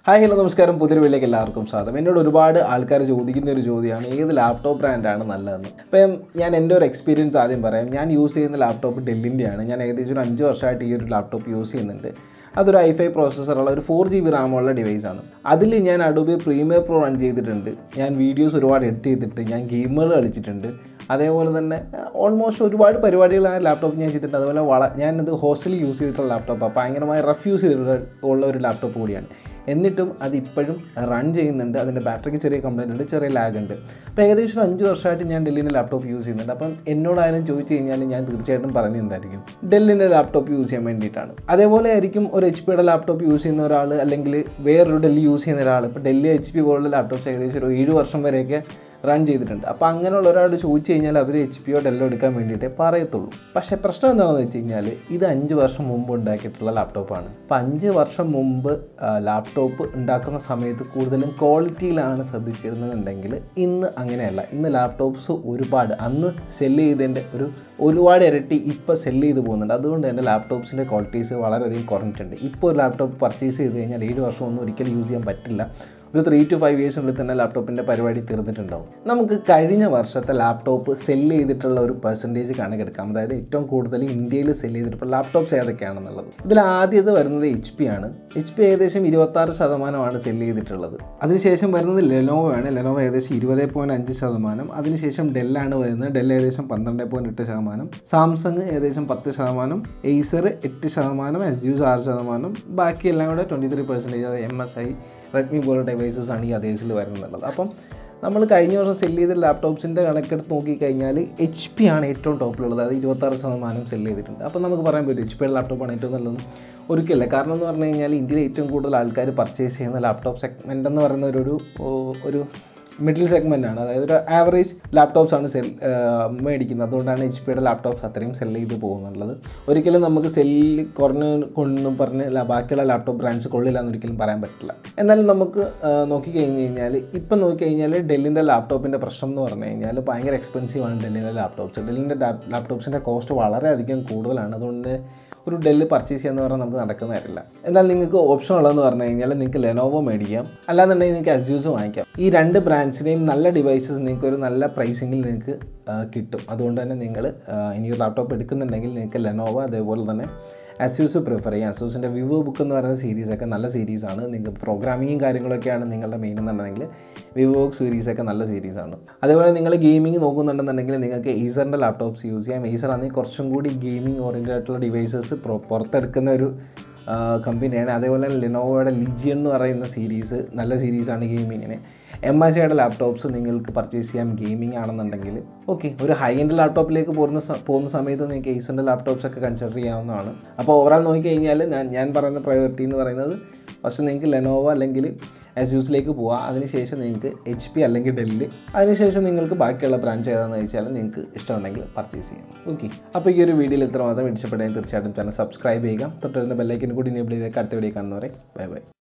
Hi hello നമസ്കാരം. പുതിയൊരു വീഡിയോയിലേക്ക് എല്ലാവർക്കും സ്വാഗതം. എന്നോട് ഒരുപാട് ആൾക്കാർ ചോദിക്കുന്ന ഒരു ചോദ്യമാണ് ഏത് ലാപ്ടോപ്പ് ബ്രാൻഡാണ് നല്ലതെന്ന്. അപ്പം ഞാൻ എൻ്റെ ഒരു എക്സ്പീരിയൻസ് ആദ്യം പറയാം. ഞാൻ യൂസ് ചെയ്യുന്ന ലാപ്ടോപ്പ് ഡെല്ലിൻ്റെയാണ്. ഞാൻ ഏകദേശം ഒരു 5 വർഷമായിട്ട് ഈ ഒരു ലാപ്ടോപ്പ് യൂസ് ചെയ്യുന്നുണ്ട്. അതൊരു i5 പ്രോസസ്സറുള്ള ഒരു 4GB റാമുള്ള ഡിവൈസാണ്. അതിൽ ഞാൻ അഡോബി പ്രീമിയർ പ്രോ റൺ ചെയ്തിട്ടുണ്ട്. ഞാൻ വീഡിയോസ് ഒരുപാട് എഡിറ്റ് ചെയ്തിട്ട് ഞാൻ ഗെയിമുകൾ കളിച്ചിട്ടുണ്ട്. അതേപോലെ തന്നെ ഓൾമോസ്റ്റ് ഒരുപാട് പരിപാടികൾ ആ ലാപ്ടോപ്പ് ഞാൻ ചെയ്തിട്ടുണ്ട്. അതുപോലെ ഞാനത് ഹോസ്റ്റലിൽ യൂസ് ചെയ്തിട്ടുള്ള ലാപ്ടോപ്പാണ്. ഭയങ്കരമായി റഫ് യൂസ് ചെയ്തിട്ടുള്ള ഒരു ലാപ്ടോപ്പ് കൂടിയാണ്. എന്നിട്ടും അതിപ്പോഴും റൺ ചെയ്യുന്നുണ്ട്. അതിൻ്റെ ബാറ്ററിക്ക് ചെറിയ കംപ്ലയിൻ്റ് ഉണ്ട്, ചെറിയ ലാഗ് ഉണ്ട്. അപ്പോൾ ഏകദേശം 5 വർഷമായിട്ട് ഞാൻ ഡെല്ലിൻ്റെ ലാപ്ടോപ്പ് യൂസ് ചെയ്യുന്നുണ്ട്. അപ്പം എന്നോടാരും ചോദിച്ചു കഴിഞ്ഞാൽ ഞാൻ തീർച്ചയായിട്ടും പറയുന്നത് എന്തായിരിക്കും, ഡെല്ലിൻ്റെ ലാപ്ടോപ്പ് യൂസ് ചെയ്യാൻ വേണ്ടിയിട്ടാണ്. അതേപോലെ ആയിരിക്കും ഒരു HP ലാപ്ടോപ്പ് യൂസ് ചെയ്യുന്ന ഒരാൾ, അല്ലെങ്കിൽ വേറൊരു ഡെല്ലി യൂസ് ചെയ്യുന്ന ഒരാൾ. ഇപ്പോൾ ഡെല്ലി HP പോലുള്ള ലാപ്ടോപ്സ് ഏകദേശം ഒരു 7 വർഷം വരെയൊക്കെ റൺ ചെയ്തിട്ടുണ്ട്. അപ്പോൾ അങ്ങനെയുള്ള ഒരാൾ ചോദിച്ചു കഴിഞ്ഞാൽ അവർ HP ഡെല്ലോ എടുക്കാൻ വേണ്ടിയിട്ടേ പറയത്തുള്ളൂ. പക്ഷേ പ്രശ്നം എന്താണെന്ന് വെച്ച് കഴിഞ്ഞാൽ ഇത് 5 വർഷം മുമ്പ് ഉണ്ടാക്കിയിട്ടുള്ള ലാപ്ടോപ്പാണ്. അപ്പോൾ 5 വർഷം മുമ്പ് ലാപ്ടോപ്പ് ഉണ്ടാക്കുന്ന സമയത്ത് കൂടുതലും ക്വാളിറ്റിയിലാണ് ശ്രദ്ധിച്ചിരുന്നതെങ്കിൽ ഇന്ന് അങ്ങനെയല്ല. ഇന്ന് ലാപ്ടോപ്സ് ഒരുപാട് അന്ന് സെല്ല് ചെയ്തതിൻ്റെ ഒരുപാട് ഇരട്ടി ഇപ്പോൾ സെല്ല് ചെയ്ത് പോകുന്നുണ്ട്. അതുകൊണ്ട് തന്നെ ലാപ്ടോപ്സിൻ്റെ ക്വാളിറ്റീസ് വളരെയധികം കുറഞ്ഞിട്ടുണ്ട്. ഇപ്പോൾ ഒരു ലാപ്ടോപ്പ് പർച്ചേസ് ചെയ്ത് കഴിഞ്ഞാൽ 7 വർഷമൊന്നും ഒരിക്കലും യൂസ് ചെയ്യാൻ പറ്റില്ല. ഒരു 3 to 5 ഇയേഴ്സിനുള്ളിൽ തന്നെ ലാപ്ടോപ്പിൻ്റെ പരിപാടി തീർന്നിട്ടുണ്ടാവും. നമുക്ക് കഴിഞ്ഞ വർഷത്തെ ലാപ്ടോപ്പ് സെല്ല് ചെയ്തിട്ടുള്ള ഒരു പെർസെൻറ്റേജ് കണക്കെടുക്കാം. അതായത് ഏറ്റവും കൂടുതൽ ഇന്ത്യയിൽ സെല്ല് ചെയ്തിട്ടുള്ള ലാപ്ടോപ്സ് ഏതൊക്കെയാണെന്നുള്ളത്. ഇതിൽ ആദ്യത്തെ വരുന്നത് HP ആണ്. HP ഏകദേശം 26% സെല്ല് ചെയ്തിട്ടുള്ളത്. അതിനുശേഷം വരുന്നത് ലെനോവോ ആണ്. ലെനോവോ ഏകദേശം 20.5%. അതിനുശേഷം ഡെല്ലാണ് വരുന്നത്. ഡെൽ ഏകദേശം 12.8%. സാംസങ് ഏകദേശം 10%. എയ്സർ 8%. ASUS 6%. ബാക്കിയെല്ലാം കൂടെ 23%. അത് MSI റെഡ്മി പോലുള്ള ഡിവൈസസ് ആണ് ഈ അതേഴ്സിൽ വരുന്നുള്ളത്. അപ്പം നമ്മൾ കഴിഞ്ഞ വർഷം സെല്ല് ചെയ്ത ലാപ്ടോപ്സിൻ്റെ കണക്കെടുത്ത് നോക്കിക്കഴിഞ്ഞാൽ HP ആണ് ഏറ്റവും ടോപ്പിലുള്ളത്. അത് 26% സെല്ല് ചെയ്തിട്ടുണ്ട്. അപ്പം നമുക്ക് പറയാൻ പറ്റും HP ലാപ്ടോപ്പാണ് ഏറ്റവും നല്ലത്. ഒരിക്കലല്ല. കാരണം എന്ന് പറഞ്ഞു കഴിഞ്ഞാൽ ഇന്ത്യയിൽ ഏറ്റവും കൂടുതൽ ആൾക്കാർ പർച്ചേസ് ചെയ്യുന്ന ലാപ്ടോപ്പ് സെഗ്മെൻ്റ് എന്ന് പറയുന്ന ഒരു മിഡിൽ സെഗ്മെൻറ്റാണ്. അതായത് ഒരു ആവറേജ് ലാപ്ടോപ്സ് ആണ് മേടിക്കുന്നത്. അതുകൊണ്ടാണ് HP ലാപ്ടോപ്സ് അത്രയും സെല്ല് ചെയ്ത് പോകുന്നുള്ളത്. ഒരിക്കലും നമുക്ക് സെല്ല് കൊണ്ടൊന്നും പറഞ്ഞ് ബാക്കിയുള്ള ലാപ്ടോപ്പ് ബ്രാൻഡ്സ് കൊള്ളില്ല എന്നൊരിക്കലും പറയാൻ പറ്റില്ല. എന്നാലും നമുക്ക് നോക്കിക്കഴിഞ്ഞ് കഴിഞ്ഞാൽ ഇപ്പം നോക്കിക്കഴിഞ്ഞാൽ ഡെല്ലിൻ്റെ ലാപ്ടോപ്പിൻ്റെ പ്രശ്നം എന്ന് പറഞ്ഞു കഴിഞ്ഞാൽ ഭയങ്കര എക്സ്പെൻസീവാണ് ഡെല്ലിൻ്റെ ലാപ്ടോപ്സ്. ഡെല്ലിൻ്റെ ലാപ്ടോപ്സിൻ്റെ കോസ്റ്റ് വളരെയധികം കൂടുതലാണ്. അതുകൊണ്ട് ഒരു ഡെല്ല് പർച്ചേസ് ചെയ്യാന്ന് പറഞ്ഞാൽ നമുക്ക് നടക്കുന്ന കാര്യമില്ല. എന്നാൽ നിങ്ങൾക്ക് ഓപ്ഷൻ ഉള്ളതെന്ന് പറഞ്ഞു കഴിഞ്ഞാൽ നിങ്ങൾക്ക് ലെനോവോ മേടിക്കാം, അല്ലാന്നുണ്ടെങ്കിൽ നിങ്ങൾക്ക് ASUS വാങ്ങിക്കാം. ഈ 2 ബ്രാൻഡ്സിനെയും നല്ല ഡിവൈസസ് നിങ്ങൾക്ക് ഒരു നല്ല പ്രൈസിങ്ങിൽ നിങ്ങൾക്ക് കിട്ടും. അതുകൊണ്ട് തന്നെ നിങ്ങൾ ഇനി ഒരു ലാപ്ടോപ്പ് എടുക്കുന്നുണ്ടെങ്കിൽ നിങ്ങൾക്ക് ലെനോവോ അതേപോലെ തന്നെ ASUS പ്രിഫർ ചെയ്യാം. ASUSൻ്റെ വിവോ ബുക്ക് എന്ന് പറയുന്ന സീരീസൊക്കെ നല്ല സീരീസാണ്. നിങ്ങൾക്ക് പ്രോഗ്രാമിങ്ങും കാര്യങ്ങളൊക്കെയാണ് നിങ്ങളുടെ മെയിൻ എന്നുണ്ടെങ്കിൽ വിവോ സീരീസൊക്കെ നല്ല സീരീസാണ്. അതേപോലെ നിങ്ങൾ ഗെയിമിംഗ് നോക്കുന്നുണ്ടെന്നുണ്ടെങ്കിൽ നിങ്ങൾക്ക് ഏസറിൻ്റെ ലാപ്ടോപ്സ് യൂസ് ചെയ്യാം. ഏസർ ആണെങ്കിൽ കുറച്ചും കൂടി ഗെയിമിംഗ് ഓറിയൻറ്റഡ് ആയിട്ടുള്ള ഡിവൈസസ് പുറത്തെടുക്കുന്ന ഒരു കമ്പനിയാണ്. അതേപോലെ ലെനോവോയുടെ ലിജിയൻ എന്ന് പറയുന്ന സീരീസ് നല്ല സീരീസാണ് ഗെയിമിങ്ങിന്. MSIയുടെ ലാപ്ടോപ്സ് നിങ്ങൾക്ക് പർച്ചേസ് ചെയ്യാം ഗെയിമിംഗ് ആണെന്നുണ്ടെങ്കിൽ. ഓക്കെ, ഒരു ഹൈ എൻഡ് ലാപ്ടോപ്പിലേക്ക് പോകുന്ന സമയത്ത് നിങ്ങൾക്ക് ഏസറിൻ്റെ ലാപ്ടോപ്സ് ഒക്കെ കൺസിഡർ ചെയ്യാവുന്നതാണ്. അപ്പോൾ ഓവറാൾ നോക്കിക്കഴിഞ്ഞാൽ ഞാൻ പറയുന്ന പ്രയോറിറ്റി എന്ന് പറയുന്നത് ഫസ്റ്റ് നിങ്ങൾക്ക് ലെനോവോ അല്ലെങ്കിൽ ASUSലേക്ക് പോവാം. അതിനുശേഷം നിങ്ങൾക്ക് HP അല്ലെങ്കിൽ ഡെല്ല്. അതിനുശേഷം നിങ്ങൾക്ക് ബാക്കിയുള്ള ബ്രാൻഡ് ഏതാണെന്ന് ചോദിച്ചാൽ നിങ്ങൾക്ക് ഇഷ്ടമുണ്ടെങ്കിൽ പർച്ചേസ് ചെയ്യാം. ഓക്കെ, അപ്പോൾ ഈ ഒരു വീഡിയോയിൽ ഇത്ര മാത്രം ഇഷ്ടപ്പെട്ടെങ്കിൽ തീർച്ചയായിട്ടും ചാനൽ സബ്സ്ക്രൈബ് ചെയ്യുക. തൊട്ടടുത്ത ബെല്ലൈക്കൻ കൂടി എനേബിൾ ചെയ്തേക്ക്. അടുത്ത വീഡിയോ കാണുന്നവരെ ബൈ ബൈ.